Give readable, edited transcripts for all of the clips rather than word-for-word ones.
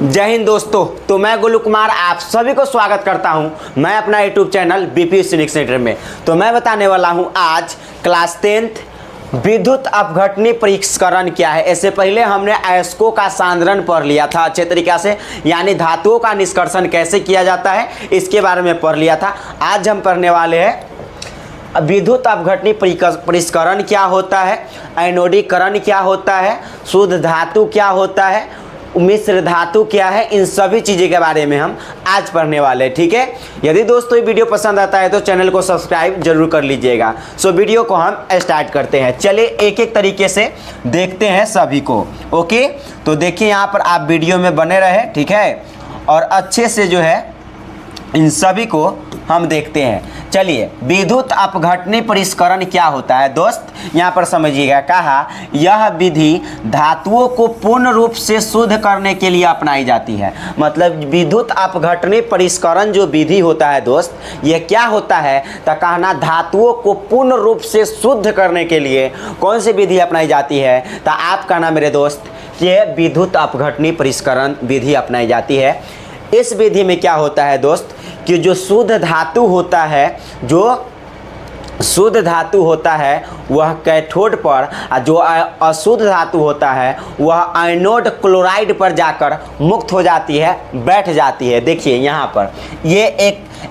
जय हिंद दोस्तों। तो मैं गोलू कुमार आप सभी को स्वागत करता हूं मैं अपना यूट्यूब चैनल बीपी सैनिक सेंटर में। तो मैं बताने वाला हूं आज क्लास 10th विद्युत अपघटनी परीक्षकरण क्या है। इससे पहले हमने अयस्कों का सांद्रण पढ़ लिया था अच्छे तरीक़ा से, यानी धातुओं का निष्कर्षण कैसे किया जाता है इसके बारे में पढ़ लिया था। आज हम पढ़ने वाले हैं विद्युत अपघटनी परीक्षकरण क्या होता है, एनोडीकरण क्या होता है, शुद्ध धातु क्या होता है, मिश्र धातु क्या है, इन सभी चीज़ों के बारे में हम आज पढ़ने वाले हैं। ठीक है, यदि दोस्तों ये वीडियो पसंद आता है तो चैनल को सब्सक्राइब जरूर कर लीजिएगा। सो वीडियो को हम स्टार्ट करते हैं। चलिए एक एक तरीके से देखते हैं सभी को। ओके, तो देखिए यहाँ पर आप वीडियो में बने रहे, ठीक है, और अच्छे से जो है इन सभी को हम देखते हैं। चलिए, विद्युत अपघटनी परीक्षकरण क्या होता है दोस्त, यहाँ पर समझिएगा। कहा यह विधि धातुओं को पूर्ण रूप से शुद्ध करने के लिए अपनाई जाती है। मतलब विद्युत अपघटनी परीक्षकरण जो विधि होता है दोस्त, ये क्या होता है तो कहना धातुओं को पूर्ण रूप से शुद्ध करने के लिए कौन सी विधि अपनाई जाती है, तो आप कहना मेरे दोस्त ये विद्युत अपघटनी परीक्षकरण विधि अपनाई जाती है। इस विधि में क्या होता है दोस्त कि जो शुद्ध धातु होता है, जो शुद्ध धातु होता है वह कैथोड पर, जो अशुद्ध धातु होता है वह एनोड क्लोराइड पर जाकर मुक्त हो जाती है, बैठ जाती है। देखिए यहाँ पर ये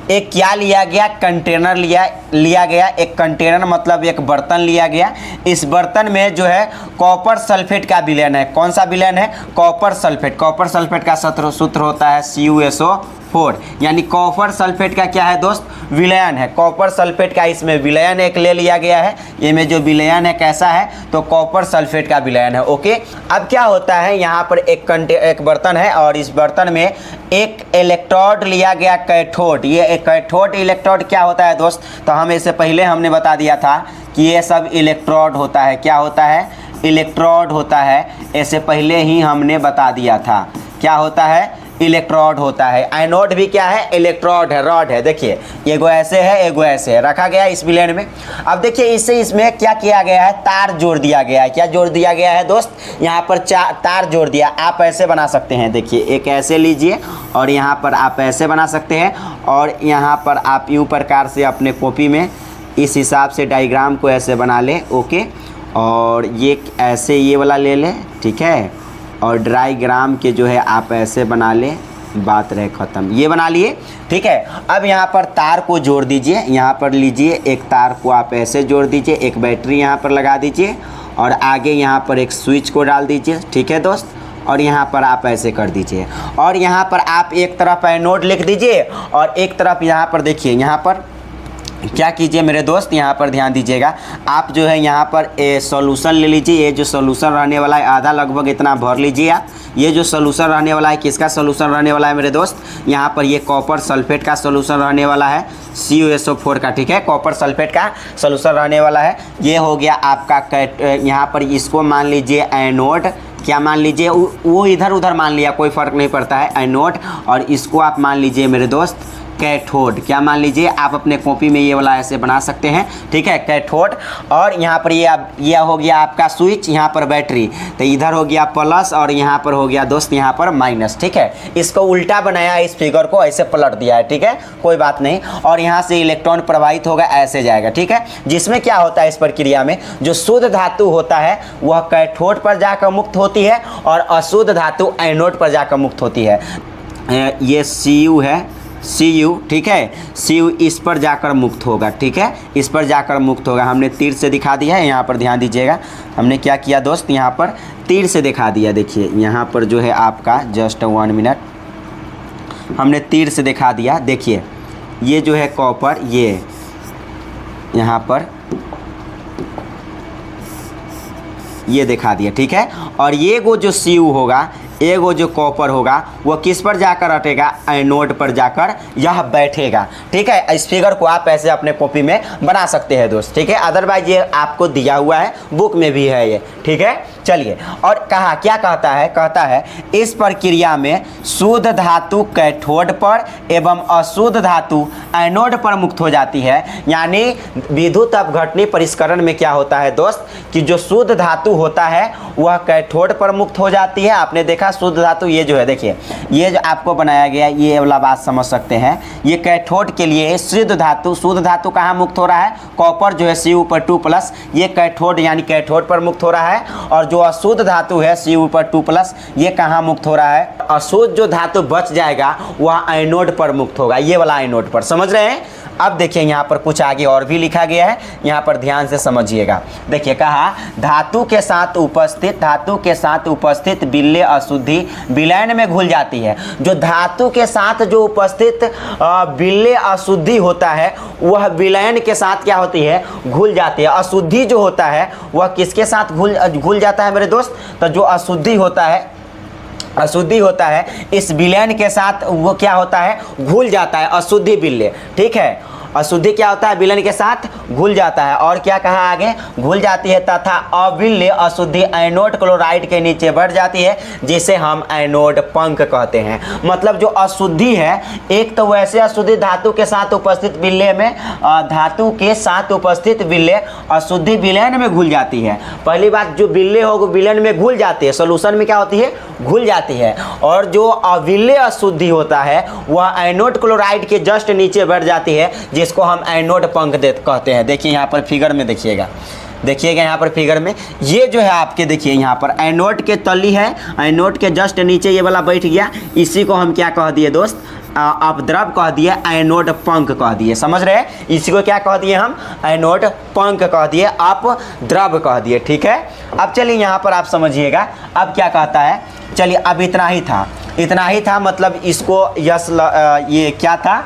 एक क्या लिया गया, कंटेनर लिया गया। एक कंटेनर मतलब एक बर्तन लिया गया। इस बर्तन में जो है कॉपर सल्फेट का विलयन है। कौन सा विलयन है? Copper sulphate. कॉपर सल्फेट का सूत्र होता है CuSO4, यानी कॉपर सल्फेट का क्या है दोस्त? विलयन है। कॉपर सल्फेट का इसमें विलयन एक ले लिया गया है। ये में जो विलयन है कैसा है तो कॉपर सल्फेट का विलयन है। ओके, अब क्या होता है यहाँ पर एक बर्तन है और इस बर्तन में एक इलेक्ट्रोड लिया गया, कैथोड। ये एक कैथोड इलेक्ट्रोड क्या होता है दोस्त, तो हम इससे पहले हमने बता दिया था कि ये सब इलेक्ट्रोड होता है। क्या होता है? इलेक्ट्रोड होता है। इससे पहले ही हमने बता दिया था क्या होता है, इलेक्ट्रोड होता है। एनोड भी क्या है? इलेक्ट्रोड है, रॉड है। देखिए एगो ऐसे है, एगो ऐसे है, रखा गया इस विलयन में। अब देखिए इसमें क्या किया गया है, तार जोड़ दिया गया है। क्या जोड़ दिया गया है दोस्त? यहाँ पर तार जोड़ दिया। आप ऐसे बना सकते हैं, देखिए एक ऐसे लीजिए और यहाँ पर आप ऐसे बना सकते हैं, और यहाँ पर आप यूँ प्रकार से अपने कॉपी में इस हिसाब से डायग्राम को ऐसे बना ले। ओके, और ये ऐसे ये वाला ले लें, ठीक है, और डायग्राम के जो है आप ऐसे बना ले, बात रहे ख़त्म। ये बना लिए, ठीक है। अब यहाँ पर तार को जोड़ दीजिए। यहाँ पर लीजिए एक तार को आप ऐसे जोड़ दीजिए, एक बैटरी यहाँ पर लगा दीजिए और आगे यहाँ पर एक स्विच को डाल दीजिए, ठीक है दोस्त, और यहाँ पर आप ऐसे कर दीजिए। और यहाँ पर आप एक तरफ एनोड लिख दीजिए और एक तरफ यहाँ पर देखिए, यहाँ पर क्या कीजिए मेरे दोस्त, यहाँ पर ध्यान दीजिएगा। आप जो है यहाँ पर सॉल्यूशन ले लीजिए। ये जो सॉल्यूशन रहने वाला है आधा लगभग इतना भर लीजिए आप। ये जो सॉल्यूशन रहने वाला है किसका सॉल्यूशन रहने वाला है मेरे दोस्त? यहाँ पर ये कॉपर सल्फेट का सॉल्यूशन रहने वाला है, CuSO4 का, ठीक है। कॉपर सल्फेट का सॉल्यूशन रहने वाला है। ये हो गया आपका यहाँ पर इसको मान लीजिए एनोड। क्या मान लीजिए? वो इधर उधर मान लिया, कोई फ़र्क नहीं पड़ता है, एनोड। और इसको आप मान लीजिए मेरे दोस्त कैथोड। क्या मान लीजिए? आप अपने कॉपी में ये वाला ऐसे बना सकते हैं, ठीक है, कैथोड। और यहाँ पर ये हो गया आपका स्विच, यहाँ पर बैटरी, तो इधर हो गया प्लस और यहाँ पर हो गया दोस्त यहाँ पर माइनस, ठीक है। इसको उल्टा बनाया, इस फिगर को ऐसे पलट दिया है, ठीक है, कोई बात नहीं। और यहाँ से इलेक्ट्रॉन प्रवाहित होगा, ऐसे जाएगा, ठीक है। जिसमें क्या होता है इस प्रक्रिया में, जो शुद्ध धातु होता है वह कैथोड पर जाकर मुक्त होती है और अशुद्ध धातु एनोड पर जाकर मुक्त होती है। ये Cu है, Cu, ठीक है, Cu इस पर जाकर मुक्त होगा, ठीक है, इस पर जाकर मुक्त होगा। हमने तीर से दिखा दिया है, यहाँ पर ध्यान दीजिएगा। हमने क्या किया दोस्त, यहाँ पर तीर से दिखा दिया। देखिए यहाँ पर जो है आपका जस्ट 1 मिनट, हमने तीर से दिखा दिया। देखिए ये जो है कॉपर, ये यहाँ पर ये दिखा दिया, ठीक है। और ये वो जो Cu होगा, एगो जो कॉपर होगा वो किस पर जाकर हटेगा? एनोड पर जाकर यह बैठेगा, ठीक है। इस फिगर को आप ऐसे अपने कॉपी में बना सकते हैं दोस्त, ठीक है। अदरवाइज ये आपको दिया हुआ है, बुक में भी है ये, ठीक है। चलिए, और कहा क्या कहता है, कहता है इस प्रक्रिया में शुद्ध धातु कैथोड पर एवं अशुद्ध धातु एनोड पर मुक्त हो जाती है। यानी विद्युत अपघटनी परिष्करण में क्या होता है दोस्त कि जो शुद्ध धातु होता है वह कैथोड पर मुक्त हो जाती है। आपने देखा शुद्ध धातु ये जो है, देखिए ये जो आपको बनाया गया ये वाला बात समझ सकते हैं, ये कैथोड के लिए शुद्ध धातु कहाँ मुक्त हो रहा है, कॉपर जो है Cu+2+, ये कैथोड यानी कैथोड पर मुक्त हो रहा है। और जो अशुद्ध धातु है Cu+2+, ये कहाँ मुक्त हो रहा है, अशुद्ध जो धातु बच जाएगा वह एनोड पर मुक्त होगा, ये वाला एनोड पर। समझ रहे हैं। अब देखिए यहाँ पर कुछ आगे और भी लिखा गया है, यहाँ पर ध्यान से समझिएगा। देखिए कहा धातु के साथ उपस्थित विलय अशुद्धि विलयन में घुल जाती है। जो धातु के साथ जो उपस्थित विलय अशुद्धि होता है वह विलयन के साथ क्या होती है, घुल जाती है। अशुद्धि जो होता है वह किसके साथ घुल जाता है मेरे दोस्त, तो जो अशुद्धि होता है इस विलयन के साथ वो क्या होता है, घुल जाता है, अशुद्धि विलय। ठीक है, अशुद्धि क्या होता है, विलयन के साथ घुल जाता है। और क्या कहा आगे, घुल जाती है तथा अविलय अशुद्धि एनोड क्लोराइड के नीचे बढ़ जाती है, जिसे हम एनोड पंख कहते हैं। मतलब जो अशुद्धि है, एक तो वैसे अशुद्धि धातु के साथ उपस्थित विलय में, धातु के साथ उपस्थित विलय अशुद्धि विलयन में घुल जाती है। पहली बात, जो विलय हो विलयन में घुल जाती है, सोल्यूशन में क्या होती है, घुल जाती है। और जो अविलय अशुद्धि होता है वह एनोड क्लोराइड के जस्ट नीचे बढ़ जाती है, जिसको हम एनोड पंख कहते हैं। देखिए यहाँ पर फिगर में देखिएगा यहाँ पर फिगर में ये जो है आपके, देखिए यहाँ पर एनोड के तली है, एनोड के जस्ट नीचे ये वाला बैठ गया, इसी को हम क्या कह दिए दोस्त, अपद्रव कह दिए, एनोड पंख कह दिए। समझ रहे हैं, इसी को क्या कह दिए हम, एनोड पंख कह दिए, अपद्रव कह दिए। ठीक है, अब चलिए यहाँ पर आप समझिएगा अब क्या कहता है। चलिए अब इतना ही था मतलब इसको ये क्या था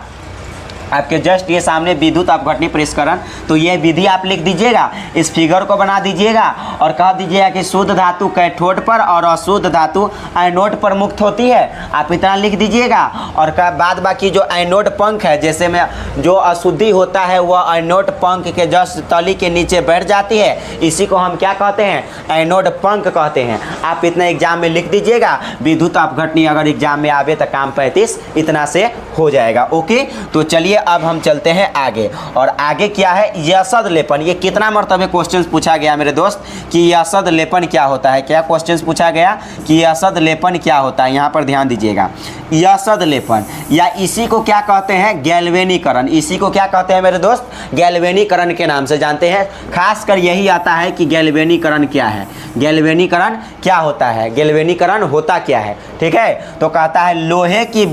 आपके जस्ट ये सामने विद्युत अपघटनी परिष्करण। तो ये विधि आप लिख दीजिएगा, इस फिगर को बना दीजिएगा और कह दीजिएगा कि शुद्ध धातु कैथोड पर और अशुद्ध धातु एनोड पर मुक्त होती है। आप इतना लिख दीजिएगा और बाद बाकी जो एनोड पंख है, जैसे में जो अशुद्धि होता है वह एनोड पंख के जस्ट तली के नीचे बैठ जाती है, इसी को हम क्या कहते हैं, एनोड पंख कहते हैं। आप इतना एग्जाम में लिख दीजिएगा, विद्युत अपघटनी अगर एग्जाम में आवे तो काम 35 इतना से हो जाएगा। ओके, तो चलिए अब हम चलते हैं आगे। और आगे क्या है, यसद लेपन। ये कितना मरतबे क्वेश्चन पूछा गया मेरे दोस्त कि यसद लेपन क्या होता है, क्या क्वेश्चन पूछा गया कि यसद लेपन क्या होता है। यहाँ पर ध्यान दीजिएगा, यसद लेपन या इसी को क्या कहते हैं, गैल्वेनीकरण। इसी को क्या कहते हैं मेरे दोस्त, गैल्वेनीकरण के नाम से जानते हैं। खासकर यही आता है कि गैल्वेनीकरण क्या है, गैल्वेनीकरण क्या होता है, गैल्वेनीकरण होता क्या है। ठीक है, तो कहता है लोहे की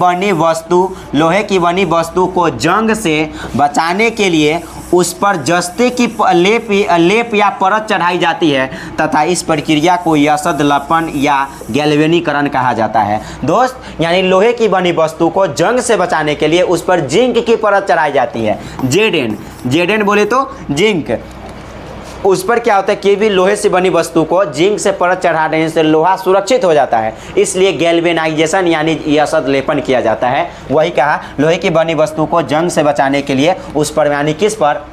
बनी वस्तु को जंग से बचाने के लिए उस पर जस्ते की लेप या परत चढ़ाई जाती है तथा इस प्रक्रिया को यसद लेपन या गैल्वेनीकरण कहा जाता है। दोस्त, यानी लोहे की बनी वस्तु को जंग से बचाने के लिए उस पर जिंक की परत चढ़ाई जाती है। जेडेन बोले तो जिंक, उस पर क्या होता है कि भी लोहे से बनी वस्तु को जिंक से परत चढ़ा देने से लोहा सुरक्षित हो जाता है, इसलिए गैल्वेनाइजेशन यानी यसद लेपन किया जाता है। वही कहा, लोहे की बनी वस्तु को जंग से बचाने के लिए उस पर यानी किस पर,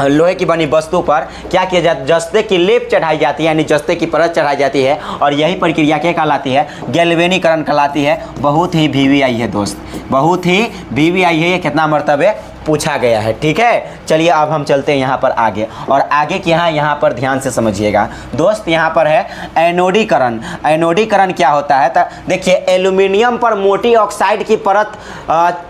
लोहे की बनी वस्तु पर क्या किया जाता है, जस्ते की लेप चढ़ाई जाती है यानी जस्ते की परत चढ़ाई जाती है। और यही प्रक्रिया क्या कहलाती है, गैल्वेनीकरण कहलाती है। बहुत ही VVI है दोस्त, बहुत ही VVI है, ये कितना मरतबे पूछा गया है। ठीक है, चलिए अब हम चलते हैं यहाँ पर आगे। और आगे क्या है, यहाँ पर ध्यान से समझिएगा दोस्त, यहाँ पर है एनोडीकरण। एनोडीकरण क्या होता है, तो देखिए एल्यूमिनियम पर मोटी ऑक्साइड की परत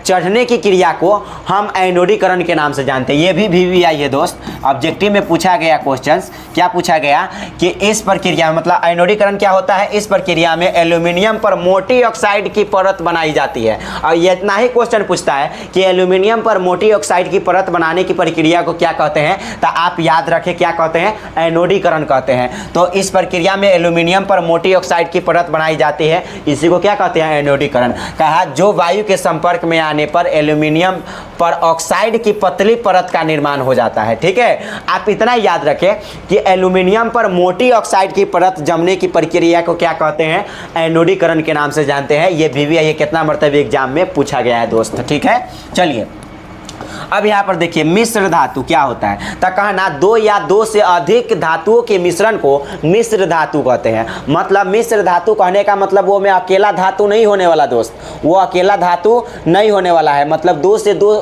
चढ़ने की क्रिया को हम एनोडीकरण के नाम से जानते हैं। ये भी VVI है दोस्त, ऑब्जेक्टिव में पूछा गया क्वेश्चन। क्या पूछा गया कि इस प्रक्रिया मतलब एनोडीकरण क्या होता है, इस प्रक्रिया में एल्यूमिनियम पर मोटी ऑक्साइड की परत बनाई जाती है। और ये इतना ही क्वेश्चन पूछता है कि एल्यूमिनियम पर मोटी ऑक्साइड की परत बनाने की प्रक्रिया को क्या कहते हैं, तो आप याद रखें क्या कहते हैं, एनोडीकरण कहते हैं। तो इस प्रक्रिया में एल्यूमिनियम पर मोटी ऑक्साइड की परत बनाई जाती है, इसी को क्या कहते हैं, एनोडीकरण। कहा जो वायु के संपर्क में आने पर एल्यूमिनियम पर ऑक्साइड की पतली परत का निर्माण हो जाता है। ठीक है, आप इतना याद रखें कि एल्यूमिनियम पर मोटी ऑक्साइड की परत जमने की प्रक्रिया को क्या कहते हैं, एनोडीकरण के नाम से जानते हैं। ये VVI कितना मरतबा एग्जाम में पूछा गया है दोस्त। ठीक है, चलिए अब यहाँ पर देखिए मिश्र धातु क्या होता है, तो कहना दो या दो से अधिक धातुओं के मिश्रण को मिश्र धातु कहते हैं। मतलब मिश्र धातु कहने का मतलब वो में अकेला धातु नहीं होने वाला दोस्त, वो अकेला धातु नहीं होने वाला है। मतलब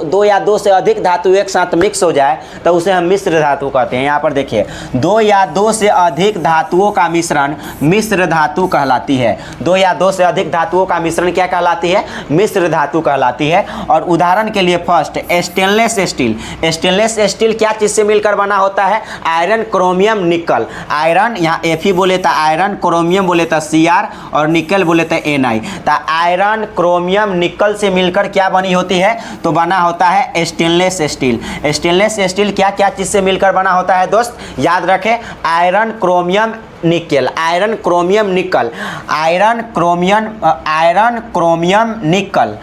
दो या दो से अधिक धातु एक साथ मिक्स हो जाए तो उसे हम मिश्र धातु कहते हैं। यहाँ पर देखिए दो या दो से अधिक धातुओं का मिश्रण मिश्र धातु कहलाती है। दो या दो से अधिक धातुओं का मिश्रण क्या कहलाती है, मिश्र धातु कहलाती है। और उदाहरण के लिए first stainless steel. Stainless steel क्या चीज से मिलकर बना होता है, आयरन क्रोमियम निकल। आयरन यहाँ Fe बोले तो आयरन, क्रोमियम बोले तो Cr और निकल बोले तो Na। तो आयरन क्रोमियम निकल से मिलकर क्या बनी होती है, तो बना होता है स्टेनलेस स्टील। स्टेनलेस स्टील क्या क्या चीज से मिलकर बना होता है दोस्त, याद रखें, आयरन क्रोमियम निकल, आयरन क्रोमियम निकल, आयरन क्रोमियम निकल,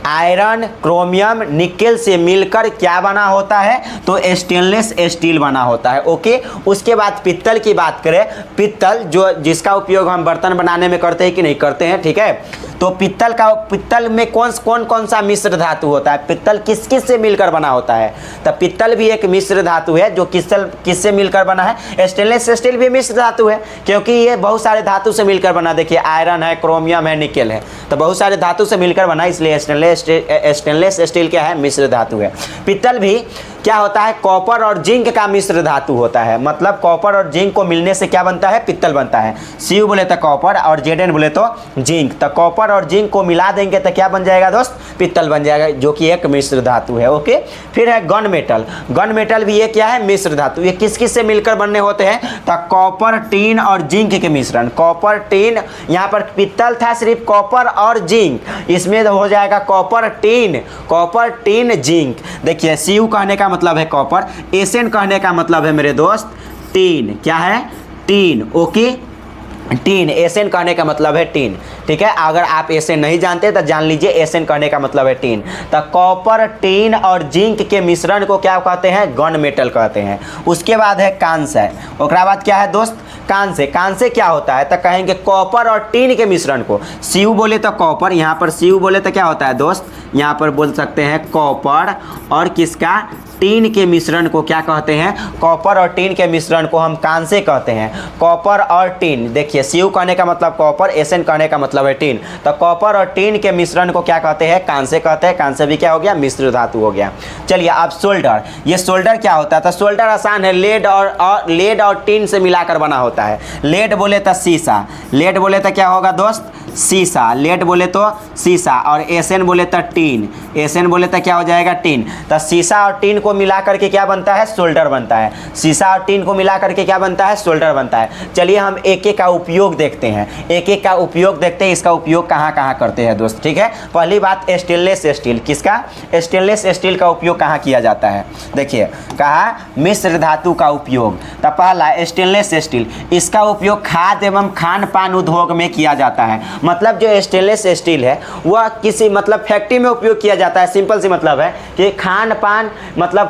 आयरन क्रोमियम निकेल से मिलकर क्या बना होता है, तो स्टेनलेस स्टील बना होता है। ओके, उसके बाद पित्तल की बात करें, पित्तल जो जिसका उपयोग हम बर्तन बनाने में करते हैं कि नहीं करते हैं, ठीक है। तो पित्तल में कौन सा मिश्र धातु होता है, पित्तल किस किस से मिलकर बना होता है, तो पित्तल भी एक मिश्र धातु है जो किससे मिलकर बना है, स्टेनलेस स्टील भी मिश्र धातु है क्योंकि ये बहुत सारे धातु से मिलकर बना। देखिए आयरन है, क्रोमियम है, निकेल है, तो बहुत सारे धातु से मिलकर बना, इसलिए स्टेनलेस स्टील क्या है, मिश्र धातु है। पित्तल भी क्या होता है, कॉपर और जिंक का मिश्र धातु होता है। मतलब कॉपर और जिंक को मिलने से क्या बनता है, पित्तल बनता है। Cu बोले तो कॉपर और Zn बोले तो जिंक, तो कॉपर और जिंक को मिला देंगे तो क्या बन जाएगा दोस्त, पित्तल बन जाएगा, जो कि एक मिश्र धातु है। ओके, फिर है गन मेटल। गन मेटल भी ये क्या है, मिश्र धातु। ये किस किस से मिलकर बनने होते हैं, तो कॉपर, टीन और जिंक के मिश्रण। कॉपर, टीन, यहाँ पर पित्तल था सिर्फ कॉपर और जिंक, इसमें हो जाएगा कॉपर टीन जिंक। देखिए Cu कहने का मतलब है कॉपर, Sn कहने का मतलब है मेरे दोस्त टीन। क्या है, टीन। ओके, टीन, Sn कहने का मतलब है टीन, ठीक है। अगर आप Sn नहीं जानते तो जान लीजिए Sn कहने का मतलब है टीन। तो कॉपर, टीन और जिंक के मिश्रण को क्या कहते हैं, गन मेटल कहते हैं। उसके बाद है कांस्य। उसके बाद क्या है दोस्त, कांस्य। कांस्य क्या होता है, तो कहेंगे कॉपर और टीन के मिश्रण को। Cu बोले तो कॉपर, यहाँ पर Cu बोले तो क्या होता है दोस्त, यहाँ पर बोल सकते हैं कॉपर और किसका, टीन के मिश्रण को क्या कहते हैं, कॉपर और टीन के मिश्रण को हम कांस्य कहते हैं। कॉपर और टीन, देखिए Cu कहने का मतलब कॉपर, Sn कहने का मतलब है टीन, तो कॉपर और टीन के मिश्रण को क्या कहते हैं, कांस्य कहते हैं। कांस्य भी क्या हो गया, मिश्र धातु हो गया। चलिए अब सोल्डर। ये सोल्डर क्या होता है, तो सोल्डर आसान है, लेड और टीन से मिलाकर बना होता है। लेड बोले तो शीशा, लेड बोले तो क्या होगा दोस्त, शीशा, लेड बोले तो शीशा, और Sn बोले तो टीन, Sn बोले तो क्या हो जाएगा, टीन। तो शीशा और टीन को मिला करके क्या बनता है, सोल्डर बनता है। शीशा और टीन को मिला करके क्या बनता है, सोल्डर बनता है। चलिए हम एक एक का उपयोग देखते हैं, एक एक का उपयोग देखते हैं, इसका उपयोग कहाँ कहाँ करते हैं दोस्त, ठीक है। पहली बात स्टेनलेस स्टील, किसका, स्टेनलेस स्टील का उपयोग कहाँ किया जाता है, देखिए कहा मिश्र धातु का उपयोग। तो पहला स्टेनलेस स्टील, इसका उपयोग खाद्य एवं खान पान उद्योग में किया जाता है। मतलब जो स्टेनलेस स्टील है वह किसी मतलब फैक्ट्री में उपयोग किया जाता है। सिंपल सी मतलब है कि खान पान मतलब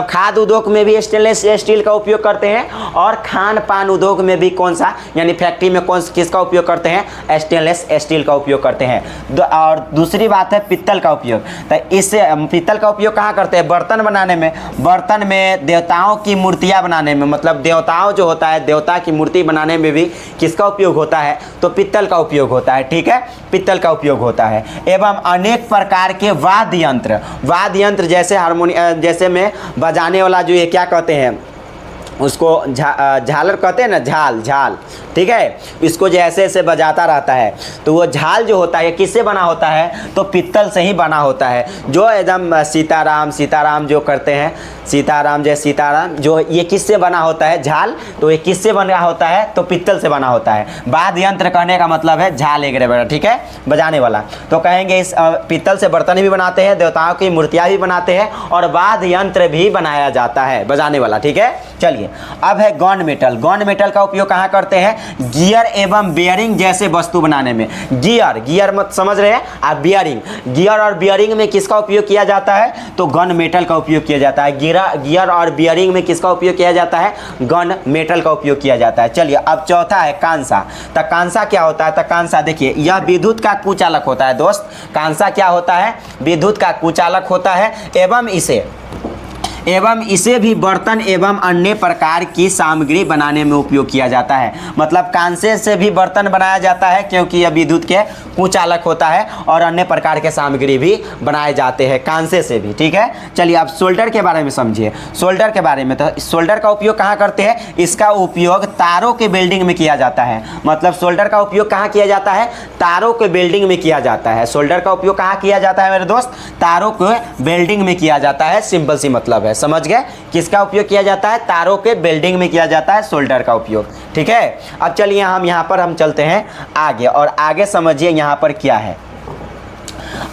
खाद्य उद्योग में भी स्टेनलेस स्टील का उपयोग करते हैं, और खान पान उद्योग में भी कौन सा, यानी फैक्ट्री में किसका उपयोग करते हैं, स्टेनलेस स्टील का उपयोग करते हैं। और दूसरी बात है पित्तल का उपयोग। तो इससे पित्तल का उपयोग कहाँ करते हैं, बर्तन बनाने में, बर्तन में देवताओं की मूर्तियाँ बनाने में, मतलब देवताओं जो होता है, देवता की मूर्ति बनाने में भी किसका उपयोग होता है, तो पित्तल का उपयोग होता है, ठीक है, पित्तल का उपयोग होता है। एवं अनेक प्रकार के वाद्य यंत्र जैसे हारमोनियम, जैसे में बजाने वाला जो ये क्या कहते हैं, उसको झालर कहते हैं ना, झाल, ठीक है। इसको जो ऐसे ऐसे बजाता रहता है, तो वो झाल जो होता है किससे बना होता है, तो पित्तल से ही बना होता है। जो एकदम सीताराम जो करते हैं, सीताराम जो ये किससे बना होता है, झाल, तो ये किससे बना होता है, तो पित्तल से बना होता है। वाद्य यंत्र कहने का मतलब है झाल वगैरह, ठीक है, बजाने वाला। तो कहेंगे इस पित्तल से बर्तन भी बनाते हैं, देवताओं की मूर्तियाँ भी बनाते हैं, और वाद्य यंत्र भी बनाया जाता है, बजाने वाला, ठीक है। चलिए चलिए अब है गॉन मेटल। गॉन मेटल का उपयोग कहाँ करते हैं? गियर एवं बियरिंग जैसे वस्तु बनाने में। गियर मत समझ रहे हैं आप, बियरिंग, गियर और बियरिंग में किसका उपयोग किया जाता है? तो गन मेटल का उपयोग किया जाता है। गियर और बियरिंग में किसका उपयोग किया जाता है? गन मेटल का उपयोग किया जाता है। चलिए अब चौथा है कांसा। तो कांसा क्या होता है? तो कांसा देखिए यह विद्युत का कुचालक होता है दोस्त। कांसा क्या होता है? विद्युत का कुचालक होता है एवं इसे भी बर्तन एवं अन्य प्रकार की सामग्री बनाने में उपयोग किया जाता है। मतलब कांसे से भी बर्तन बनाया जाता है क्योंकि यह विद्युत के कुचालक होता है, और अन्य प्रकार के सामग्री भी बनाए जाते हैं कांसे से भी। ठीक है, चलिए अब सोल्डर के बारे में समझिए। सोल्डर के बारे में, तो सोल्डर का उपयोग कहाँ करते हैं? इसका उपयोग तारों के वेल्डिंग में किया जाता है। मतलब सोल्डर का उपयोग कहाँ किया जाता है? तारों के वेल्डिंग में किया जाता है। सोल्डर का उपयोग कहाँ किया जाता है मेरे दोस्त? तारों के वेल्डिंग में किया जाता है। सिंपल सी मतलब है, समझ गए? किसका उपयोग किया जाता है? तारों के वेल्डिंग में किया जाता है सोल्डर का उपयोग। ठीक है, अब चलिए हम यहाँ पर चलते हैं आगे, और आगे समझिए यहाँ पर क्या है।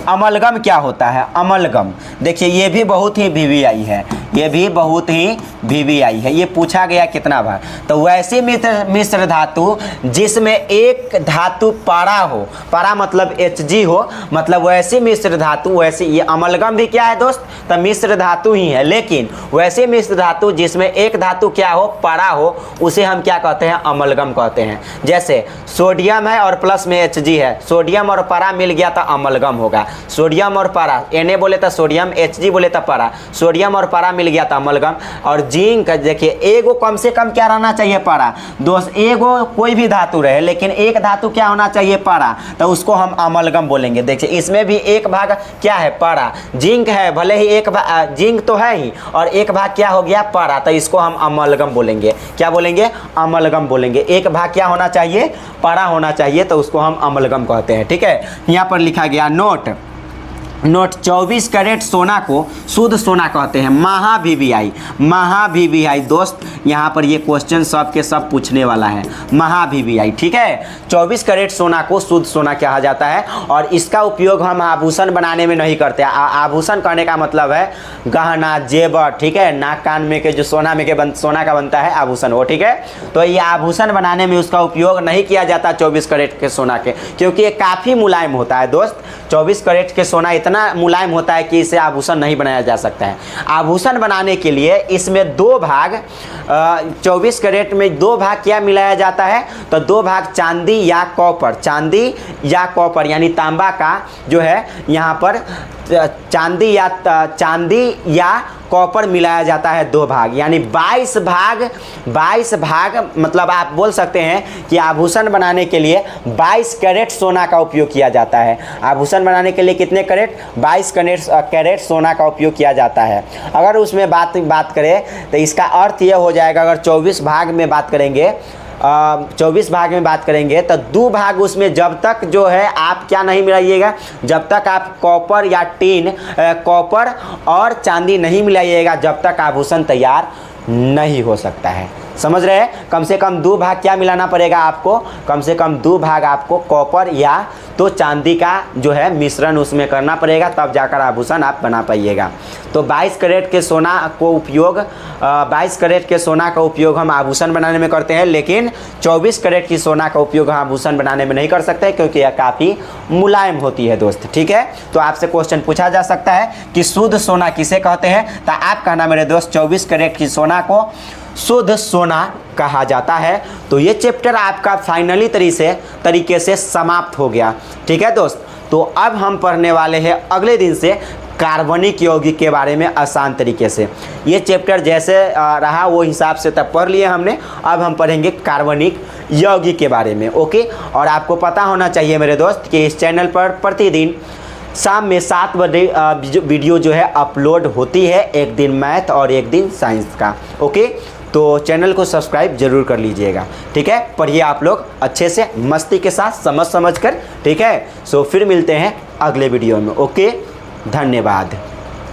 अमलगम क्या होता है? अमलगम देखिए ये भी बहुत ही वीवीआई है, ये भी बहुत ही वीवीआई है। ये पूछा गया कितना बार। तो वैसी मिश्र धातु जिसमें एक धातु पारा हो, पारा मतलब Hg हो, मतलब वैसी मिश्र धातु, वैसी ये अमलगम भी क्या है दोस्त? तो मिश्र धातु ही है, लेकिन वैसी मिश्र धातु जिसमें एक धातु क्या हो? पारा हो, उसे हम क्या कहते हैं? अमलगम कहते हैं। जैसे सोडियम है और प्लस में Hg है, सोडियम और पारा मिल गया तो अमलगम होगा। सोडियम और पारा, Na बोले तो सोडियम, Hg बोले तो पारा, सोडियम और पारा मिल गया था अमलगम। और जिंक देखिए एगो कम से कम क्या रहना चाहिए? पारा। दोस्त एगो कोई भी धातु रहे लेकिन एक धातु क्या होना चाहिए? पारा, तो उसको हम अमलगम बोलेंगे। देखिए इसमें भी एक भाग क्या है? पारा। जिंक है, भले ही एक भाग जिंक तो है ही, और एक भाग क्या हो गया? पारा, तो इसको हम अमलगम बोलेंगे। क्या बोलेंगे? अमलगम बोलेंगे। एक भाग क्या होना चाहिए? पारा होना चाहिए, तो उसको हम अमलगम कहते हैं। ठीक है, यहाँ पर लिखा गया नोट 24 कैरेट सोना को शुद्ध सोना कहते हैं। महा-वीवीआई दोस्त, यहाँ पर ये क्वेश्चन सब के सब पूछने वाला है। महा-वीवीआई, ठीक है। 24 कैरेट सोना को शुद्ध सोना कहा जाता है, और इसका उपयोग हम आभूषण बनाने में नहीं करते। आभूषण करने का मतलब है गहना, जेवर, ठीक है। नाक कान में के जो सोना का बनता है आभूषण वो, ठीक है। तो ये आभूषण बनाने में उसका उपयोग नहीं किया जाता 24 कैरेट के सोना के, क्योंकि ये काफ़ी मुलायम होता है दोस्त। 24 कैरेट के सोना इतना मुलायम होता है कि इसे आभूषण नहीं बनाया जा सकता है। आभूषण बनाने के लिए इसमें दो भाग 24 कैरेट में दो भाग क्या मिलाया जाता है? तो दो भाग चांदी या कॉपर, चांदी या कॉपर यानी तांबा का जो है यहाँ पर चांदी या कॉपर मिलाया जाता है। दो भाग यानी 22 भाग मतलब आप बोल सकते हैं कि आभूषण बनाने के लिए 22 कैरेट सोना का उपयोग किया जाता है। आभूषण बनाने के लिए कितने कैरेट? 22 कैरेट सोना का उपयोग किया जाता है। अगर उसमें बात करें तो इसका अर्थ यह हो जाएगा, अगर 24 भाग में बात करेंगे 24 भाग में बात करेंगे तो 2 भाग उसमें जब तक जो है आप क्या नहीं मिलाइएगा, जब तक आप कॉपर या टीन कॉपर और चांदी नहीं मिलाइएगा जब तक आभूषण तैयार नहीं हो सकता है। समझ रहे हैं? कम से कम 2 भाग क्या मिलाना पड़ेगा आपको? कम से कम 2 भाग आपको कॉपर या तो चांदी का जो है मिश्रण उसमें करना पड़ेगा, तब जाकर आभूषण आप बना पाइएगा। तो 22 कैरेट के सोना का उपयोग हम आभूषण बनाने में करते हैं, लेकिन 24 कैरेट की सोना का उपयोग हम आभूषण बनाने में नहीं कर सकते क्योंकि यह काफ़ी मुलायम होती है दोस्त। ठीक है, तो आपसे क्वेश्चन पूछा जा सकता है कि शुद्ध सोना किसे कहते हैं? तो आप कहना मेरे दोस्त 24 कैरेट की सोना को शुद्ध सोना कहा जाता है। तो ये चैप्टर आपका फाइनली तरीके से समाप्त हो गया। ठीक है दोस्त, तो अब हम पढ़ने वाले हैं अगले दिन से कार्बनिक यौगिक के बारे में आसान तरीके से। ये चैप्टर जैसे रहा वो हिसाब से तब पढ़ लिए हमने, अब हम पढ़ेंगे कार्बनिक यौगिक के बारे में। ओके, और आपको पता होना चाहिए मेरे दोस्त कि इस चैनल पर प्रतिदिन शाम में 7 बजे वीडियो जो है अपलोड होती है, एक दिन मैथ और एक दिन साइंस का। ओके, तो चैनल को सब्सक्राइब जरूर कर लीजिएगा। ठीक है, पढ़िए आप लोग अच्छे से मस्ती के साथ समझ कर। ठीक है, सो फिर मिलते हैं अगले वीडियो में। ओके, धन्यवाद।